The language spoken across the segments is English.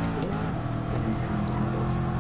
Sources for these kinds of metals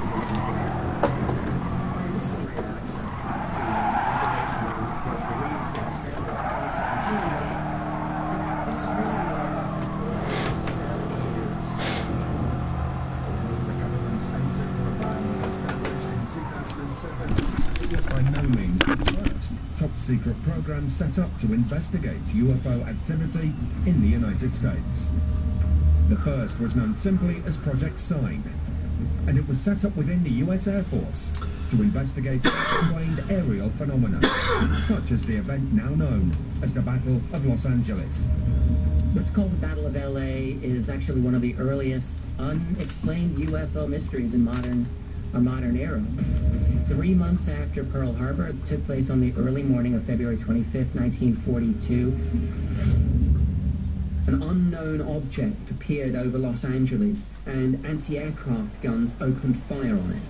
It was by no means the first top-secret program set up to investigate UFO activity in the United States. The first was known simply as Project Sign, and it was set up within the US Air Force to investigate unexplained aerial phenomena, such as the event now known as the Battle of Los Angeles. What's called the Battle of LA is actually one of the earliest unexplained UFO mysteries in our modern era. 3 months after Pearl Harbor, it took place on the early morning of February 25th, 1942. An unknown object appeared over Los Angeles, and anti-aircraft guns opened fire on it.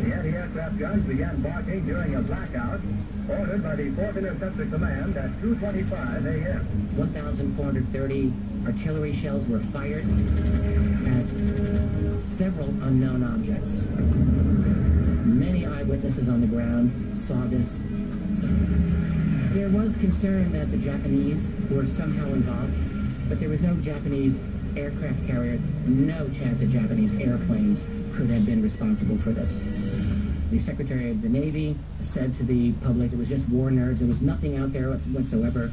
The anti-aircraft guns began barking during a blackout ordered by the 4th Interceptor Command at 2:25 a.m. 1,430 artillery shells were fired at several unknown objects. Many eyewitnesses on the ground saw this. There was concern that the Japanese were somehow involved, but there was no Japanese aircraft carrier, no chance that Japanese airplanes could have been responsible for this. The Secretary of the Navy said to the public it was just war nerds, there was nothing out there whatsoever.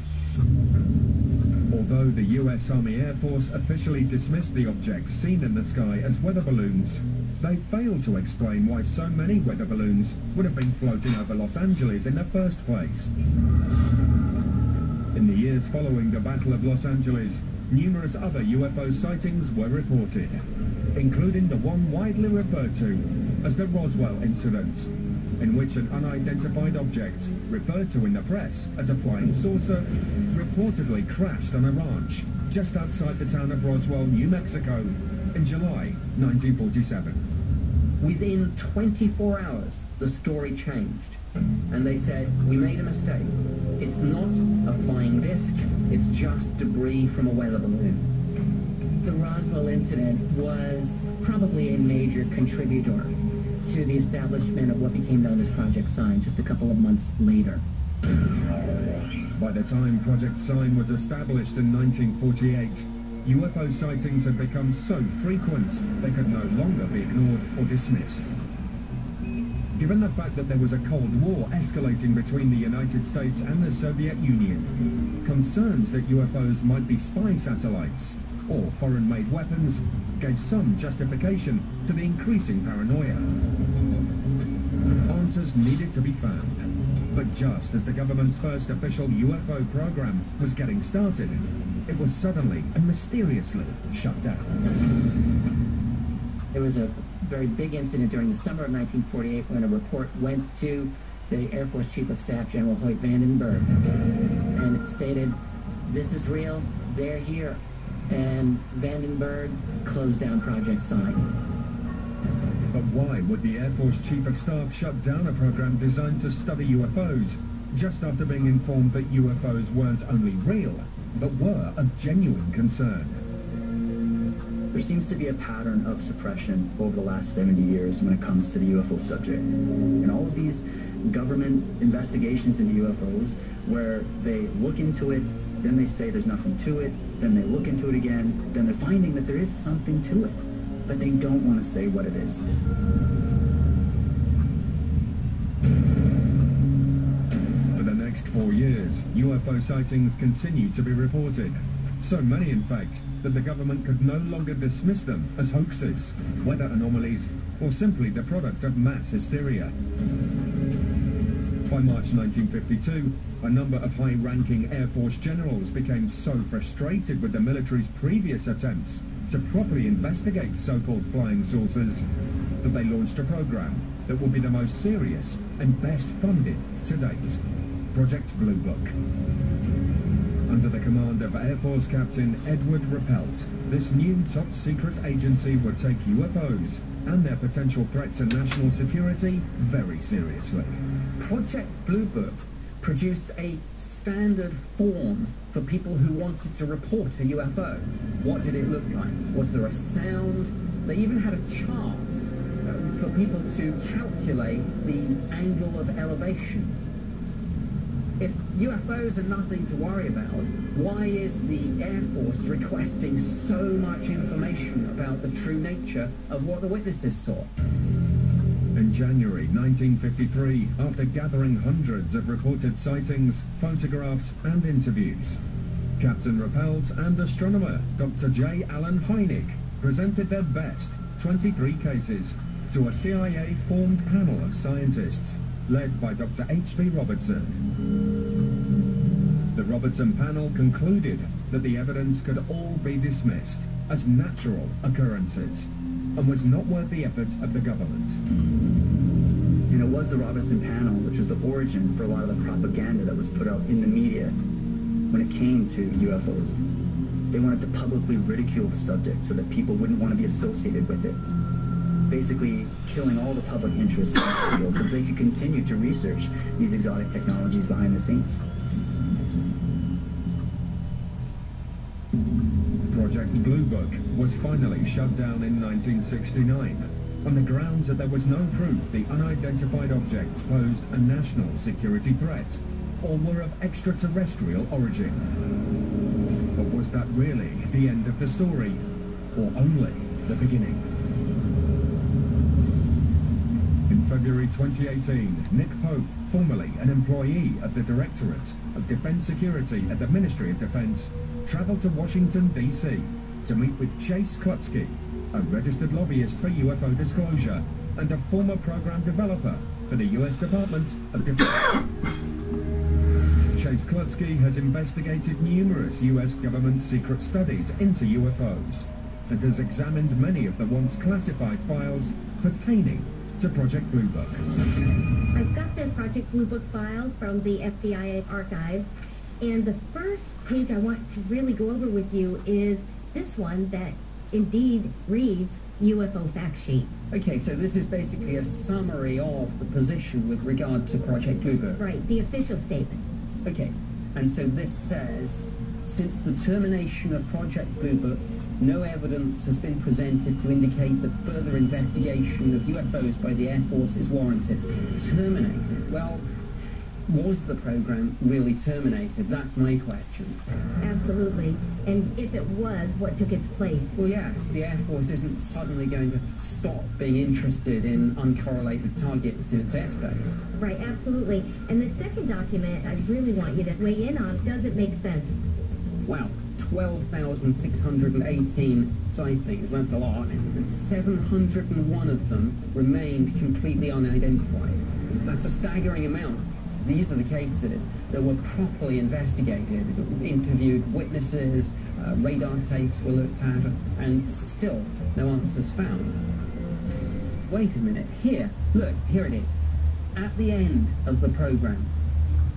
Although the US Army Air Force officially dismissed the objects seen in the sky as weather balloons, they failed to explain why so many weather balloons would have been floating over Los Angeles in the first place. In the years following the Battle of Los Angeles, numerous other UFO sightings were reported, including the one widely referred to as the Roswell incident, in which an unidentified object, referred to in the press as a flying saucer, reportedly crashed on a ranch just outside the town of Roswell, New Mexico, in July 1947. Within 24 hours, the story changed, and they said, we made a mistake. It's not a flying disc, it's just debris from a weather balloon. The Roswell incident was probably a major contributor to the establishment of what became known as Project Sign just a couple of months later. By the time Project Sign was established in 1948, UFO sightings had become so frequent they could no longer be ignored or dismissed. Given the fact that there was a Cold War escalating between the United States and the Soviet Union, concerns that UFOs might be spy satellites or foreign-made weapons gave some justification to the increasing paranoia. Answers needed to be found, but just as the government's first official UFO program was getting started, it was suddenly and mysteriously shut down. There was a very big incident during the summer of 1948 when a report went to the Air Force Chief of Staff, General Hoyt Vandenberg, and it stated, this is real, they're here. And Vandenberg closed down Project Sign. But why would the Air Force Chief of Staff shut down a program designed to study UFOs, just after being informed that UFOs weren't only real, but were of genuine concern? There seems to be a pattern of suppression over the last 70 years when it comes to the UFO subject. And all of these government investigations into UFOs, where they look into it, then they say there's nothing to it, then they look into it again, then they're finding that there is something to it, but they don't want to say what it is. For the next 4 years, UFO sightings continued to be reported. So many, in fact, that the government could no longer dismiss them as hoaxes, weather anomalies, or simply the product of mass hysteria. By March 1952, a number of high-ranking Air Force generals became so frustrated with the military's previous attempts to properly investigate so-called flying saucers that they launched a program that will be the most serious and best funded to date, Project Blue Book. Under the command of Air Force Captain Edward Ruppelt, this new top-secret agency would take UFOs and their potential threat to national security very seriously. Project Blue Book produced a standard form for people who wanted to report a UFO. What did it look like? Was there a sound? They even had a chart for people to calculate the angle of elevation. If UFOs are nothing to worry about, why is the Air Force requesting so much information about the true nature of what the witnesses saw? In January 1953, after gathering hundreds of reported sightings, photographs and interviews, Captain Rappelt and astronomer Dr. J. Allen Hynek presented their best 23 cases to a CIA-formed panel of scientists led by Dr. H.P. Robertson. The Robertson panel concluded that the evidence could all be dismissed as natural occurrences and was not worth the effort of the government. And it was the Robertson panel which was the origin for a lot of the propaganda that was put out in the media when it came to UFOs. They wanted to publicly ridicule the subject so that people wouldn't want to be associated with it. Basically killing all the public interest in the field so that they could continue to research these exotic technologies behind the scenes. Project Blue Book was finally shut down in 1969 on the grounds that there was no proof the unidentified objects posed a national security threat or were of extraterrestrial origin. But was that really the end of the story, or only the beginning? In February 2018, Nick Pope, formerly an employee of the Directorate of Defense Security at the Ministry of Defense, traveled to Washington, D.C. to meet with Chase Klutsky, a registered lobbyist for UFO disclosure and a former program developer for the U.S. Department of Defense. Chase Klutsky has investigated numerous U.S. government secret studies into UFOs and has examined many of the once classified files pertaining to Project Blue Book. I've got this Project Blue Book file from the FBI archive, and the first page I want to really go over with you is this one that indeed reads UFO fact sheet. Okay, so this is basically a summary of the position with regard to Project Blue Book. Right, the official statement. Okay, and so this says, since the termination of Project Blue Book, no evidence has been presented to indicate that further investigation of UFOs by the Air Force is warranted. Terminated? Well, was the program really terminated? That's my question. Absolutely. And if it was, what took its place? Well, yes, the Air Force isn't suddenly going to stop being interested in uncorrelated targets in its airspace. Right, absolutely. And the second document I really want you to weigh in on, does it make sense? Wow, 12,618 sightings, that's a lot. And 701 of them remained completely unidentified. That's a staggering amount. These are the cases that were properly investigated, interviewed witnesses, radar tapes were looked at, and still no answers found. Wait a minute, here, look, here it is. At the end of the program,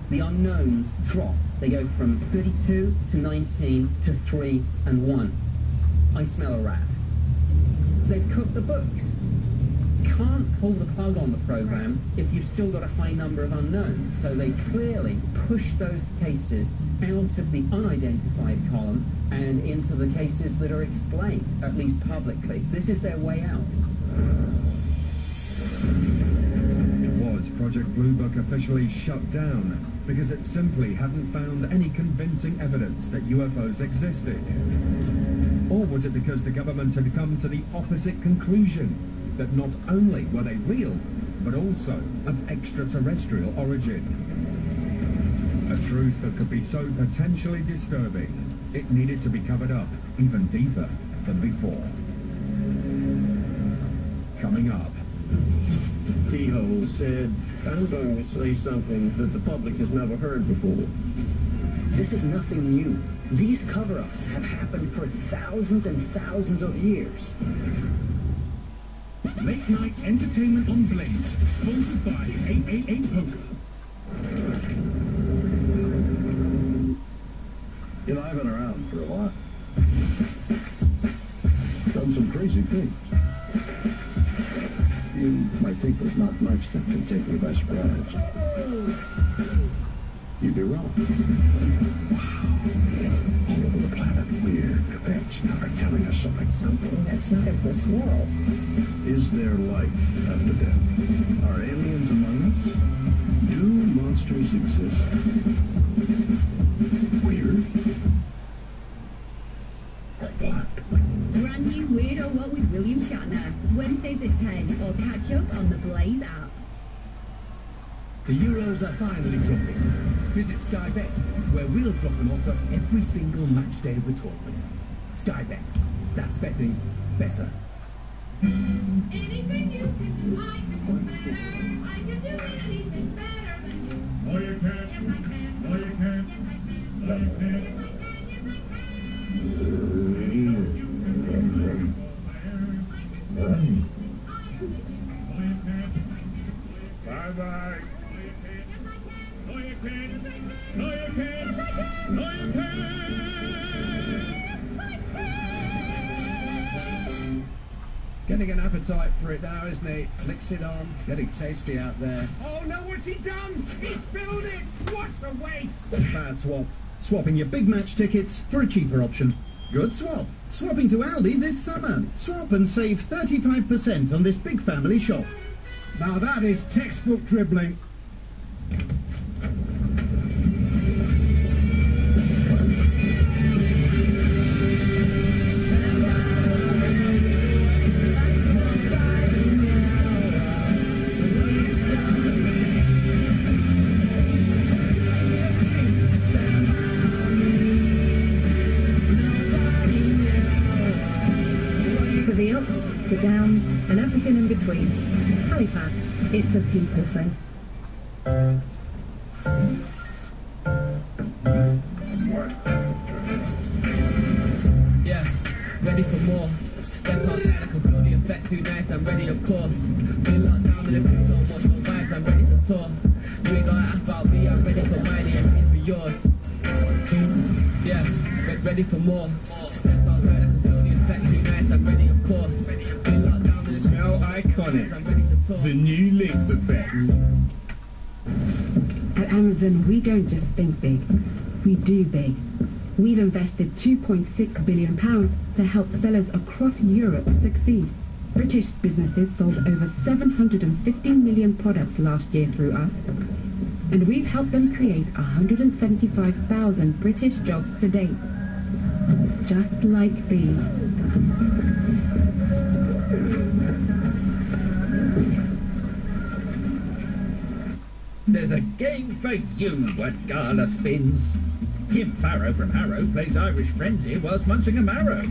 the unknowns drop. They go from 32 to 19 to 3 and 1. I smell a rat. They've cooked the books. Can't pull the plug on the program if you've still got a high number of unknowns. So they clearly push those cases out of the unidentified column and into the cases that are explained, at least publicly. This is their way out. Was Project Blue Book officially shut down because it simply hadn't found any convincing evidence that UFOs existed? Or was it because the government had come to the opposite conclusion, that not only were they real, but also of extraterrestrial origin? A truth that could be so potentially disturbing, it needed to be covered up even deeper than before. Coming up. Keyhole said, I'm going to say something that the public has never heard before. This is nothing new. These cover-ups have happened for thousands and thousands of years. Late night entertainment on Blend, sponsored by 888 Poker. You know, I've been around for a while. Done some crazy things. You might think there's not much that can take me by surprise. you'd be wrong. All over the planet, weird events are telling us something. Something that's not of this world. Is there life after death? Are aliens among us? Do monsters exist? Weird. Or what? Brand new Weird or What with William Shatner. Wednesdays at 10 or catch up on the Blaze app. The Euros are finally dropping. Visit Sky Bet, where we'll drop an offer every single match day of the tournament. Sky Bet. That's betting better. Anything you can do, I can do better. I can do anything better than you. No, you can't. Yes, I can. No, you can't. Yes, I can. No, you can't. Yes, I can. Yes, I can. Bye-bye. Yes, I can. No, you can't. No, you can't. No, you can't. Getting an appetite for it now, isn't he? Flicks it on. Getting tasty out there. Oh no, what's he done? He spilled it! What a waste! Bad swap. Swapping your big match tickets for a cheaper option. Good swap. Swapping to Aldi this summer. Swap and save 35% on this big family shop. Now that is textbook dribbling. For the ups, the downs, and everything in between. Halifax, it's a people thing. Yeah, ready for more. Step outside, I can feel the effect. Too nice, I'm ready, of course. Been locked down in the place, don't want no vibes, I'm ready to tour. You ain't gotta ask about me, I'm ready for mine, I'm ready for yours. Yeah, ready for more. Step outside, I can feel the effect. Too nice, I'm ready, of course. Been locked down in the Smell iconic. I'm ready to tour. The new Lynx effect. At Amazon, we don't just think big, we do big. We've invested £2.6 billion to help sellers across Europe succeed. British businesses sold over 750 million products last year through us. And we've helped them create 175,000 British jobs to date. Just like these. There's a game for you at Gala Spins. Kim Farrow from Harrow plays Irish Frenzy whilst munching a marrow.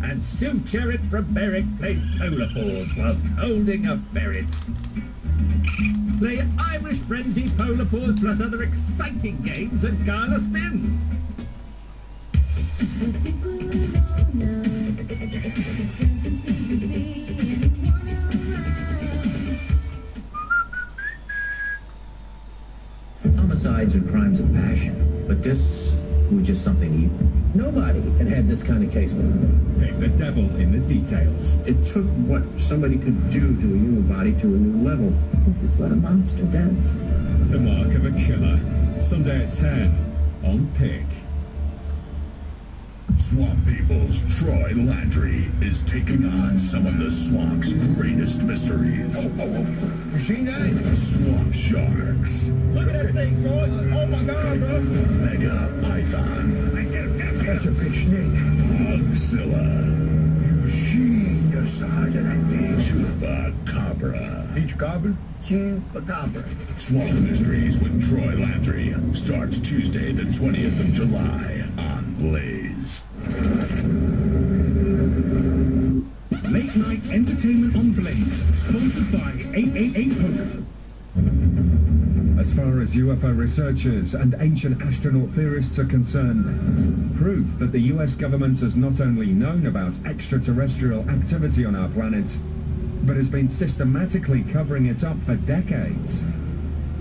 And Sue Cherritt from Berwick plays polar paws whilst holding a ferret. Play Irish Frenzy, polar paws plus other exciting games at Gala Spins. Homicides are crimes of passion, but this was just something evil. Nobody had this kind of case before. Pick the devil in the details. It took what somebody could do to a human body to a new level. This is what a monster does. The Mark of a Killer. Sunday at 10 on Pick. Swamp People's Troy Landry is taking on some of the swamp's greatest mysteries. You seen that? Swamp sharks. Look at that thing, Troy. Oh my God, bro. Mega python. That's a big snake. Hogzilla. You seen the side of that thing? Chupacabra. Each goblin? Chupacabra. Swamp Mysteries with Troy Landry starts Tuesday, the 20th of July on Blaze. Late night entertainment on Blaze, sponsored by 888 Poker. As far as UFO researchers and ancient astronaut theorists are concerned, proof that the US government has not only known about extraterrestrial activity on our planet, but has been systematically covering it up for decades.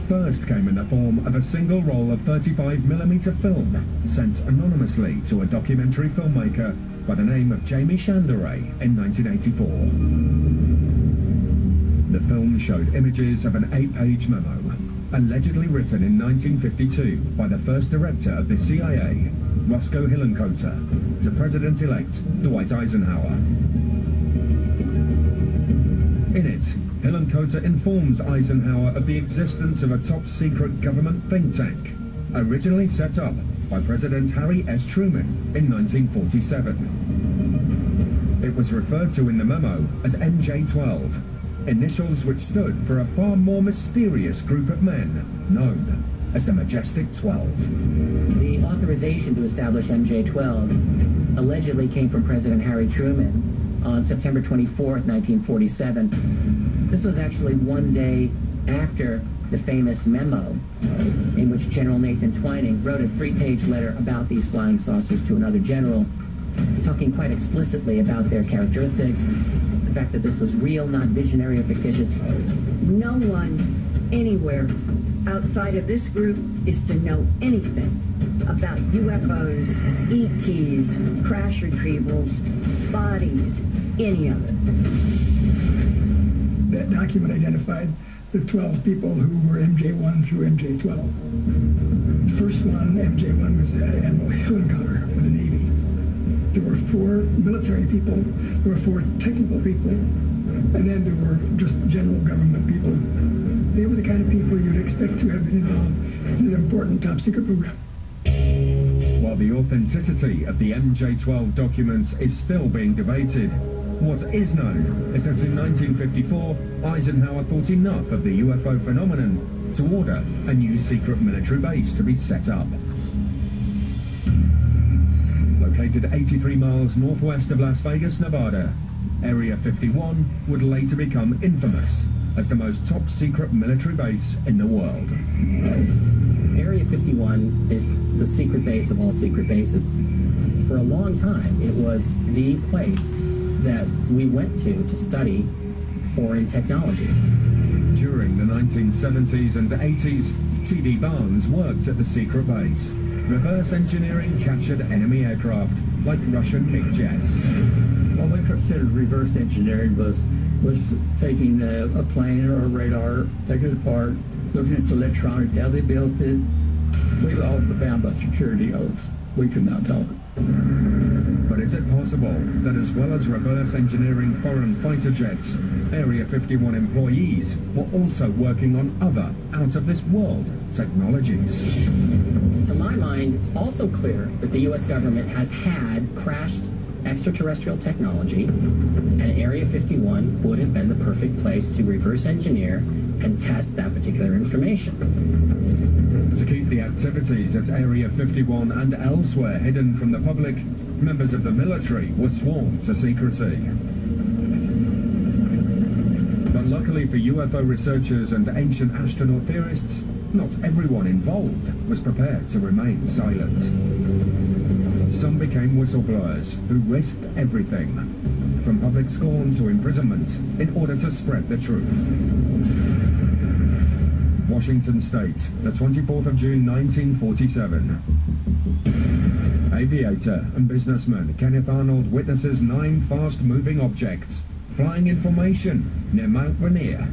First came in the form of a single roll of 35mm film sent anonymously to a documentary filmmaker by the name of Jamie Chanderay in 1984. The film showed images of an 8-page memo allegedly written in 1952 by the first director of the CIA, Roscoe Hillenkoetter, to President-elect Dwight Eisenhower. In it, Hillenkoetter informs Eisenhower of the existence of a top-secret government think tank, originally set up by President Harry S. Truman in 1947. It was referred to in the memo as MJ-12, initials which stood for a far more mysterious group of men known as the Majestic 12. The authorization to establish MJ-12 allegedly came from President Harry Truman on September 24th, 1947. This was actually one day after the famous memo in which General Nathan Twining wrote a 3-page letter about these flying saucers to another general, talking quite explicitly about their characteristics, the fact that this was real, not visionary or fictitious. No one anywhere outside of this group is to know anything about UFOs, ETs, crash retrievals, bodies, any of it. That document identified the 12 people who were MJ-1 through MJ-12. The first one, MJ-1, was Admiral Hillenkoetter with the Navy. There were 4 military people, there were 4 technical people, and then there were just general government people. They were the kind of people you'd expect to have been involved in an important top-secret program. While the authenticity of the MJ-12 documents is still being debated, what is known is that in 1954, Eisenhower thought enough of the UFO phenomenon to order a new secret military base to be set up. Located 83 miles northwest of Las Vegas, Nevada, Area 51 would later become infamous as the most top-secret military base in the world. Area 51 is the secret base of all secret bases. For a long time, it was the place that we went to study foreign technology. During the 1970s and 80s, T.D. Barnes worked at the secret base. Reverse engineering captured enemy aircraft like Russian big jets. What we considered reverse engineering was taking a plane or a radar, taking it apart, looking at the electronics, how they built it. We were all bound by security oaths. We could not tell it. But is it possible that as well as reverse engineering foreign fighter jets, Area 51 employees were also working on other out-of-this-world technologies? To my mind, it's also clear that the U.S. government has had crashed extraterrestrial technology, and Area 51 would have been the perfect place to reverse engineer and test that particular information. To keep the activities at Area 51 and elsewhere hidden from the public, members of the military were sworn to secrecy. But luckily for UFO researchers and ancient astronaut theorists, not everyone involved was prepared to remain silent. Some became whistleblowers who risked everything, from public scorn to imprisonment, in order to spread the truth. Washington State, the 24th of June 1947. Aviator and businessman Kenneth Arnold witnesses 9 fast-moving objects flying in formation near Mount Rainier.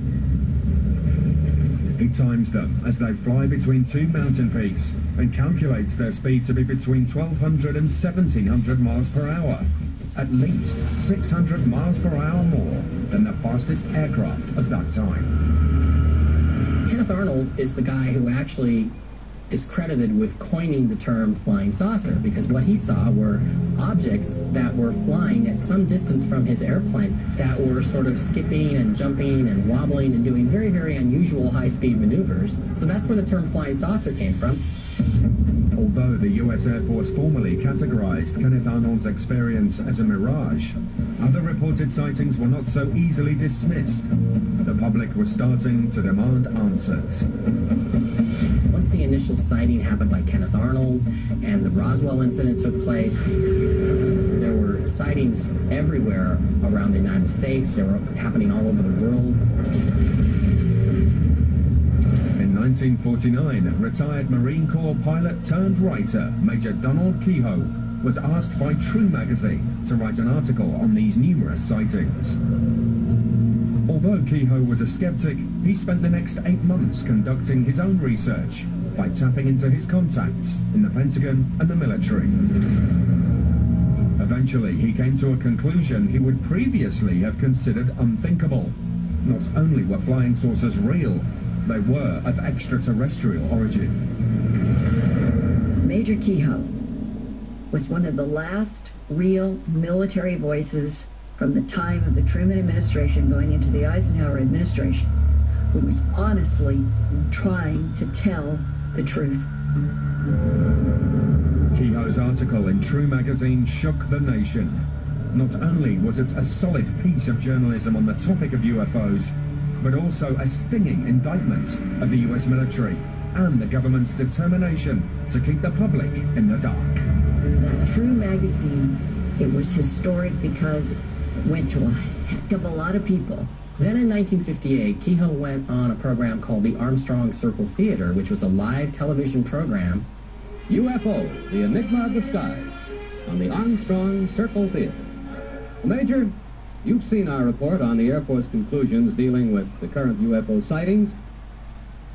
He times them as they fly between 2 mountain peaks and calculates their speed to be between 1,200 and 1,700 miles per hour, at least 600 miles per hour more than the fastest aircraft of that time. Kenneth Arnold is the guy who actually is credited with coining the term flying saucer, because what he saw were objects that were flying at some distance from his airplane that were sort of skipping and jumping and wobbling and doing very, very unusual high-speed maneuvers. So that's where the term flying saucer came from. Although the U.S. Air Force formally categorized Kenneth Arnold's experience as a mirage, other reported sightings were not so easily dismissed. The public was starting to demand answers. Once the initial sighting happened by Kenneth Arnold and the Roswell incident took place, there were sightings everywhere around the United States. They were happening all over the world. In 1949, retired Marine Corps pilot turned writer Major Donald Kehoe was asked by True magazine to write an article on these numerous sightings. Although Kehoe was a skeptic, he spent the next 8 months conducting his own research by tapping into his contacts in the Pentagon and the military. Eventually, he came to a conclusion he would previously have considered unthinkable. Not only were flying saucers real, they were of extraterrestrial origin. Major Kehoe was one of the last real military voices from the time of the Truman administration going into the Eisenhower administration, who was honestly trying to tell the truth. Kehoe's article in True magazine shook the nation. Not only was it a solid piece of journalism on the topic of UFOs, but also a stinging indictment of the US military and the government's determination to keep the public in the dark. That True magazine, it was historic because it went to a heck of a lot of people. Then in 1958, Kehoe went on a program called the Armstrong Circle Theater, which was a live television program. UFO, the Enigma of the Skies, on the Armstrong Circle Theater. Major, you've seen our report on the Air Force conclusions dealing with the current UFO sightings.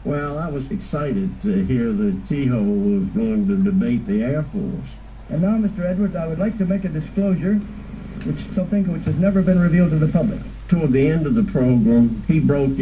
Well, I was excited to hear that Kehoe was going to debate the Air Force. And now, Mr. Edwards, I would like to make a disclosure, something which has never been revealed to the public. Toward the end of the program, he broke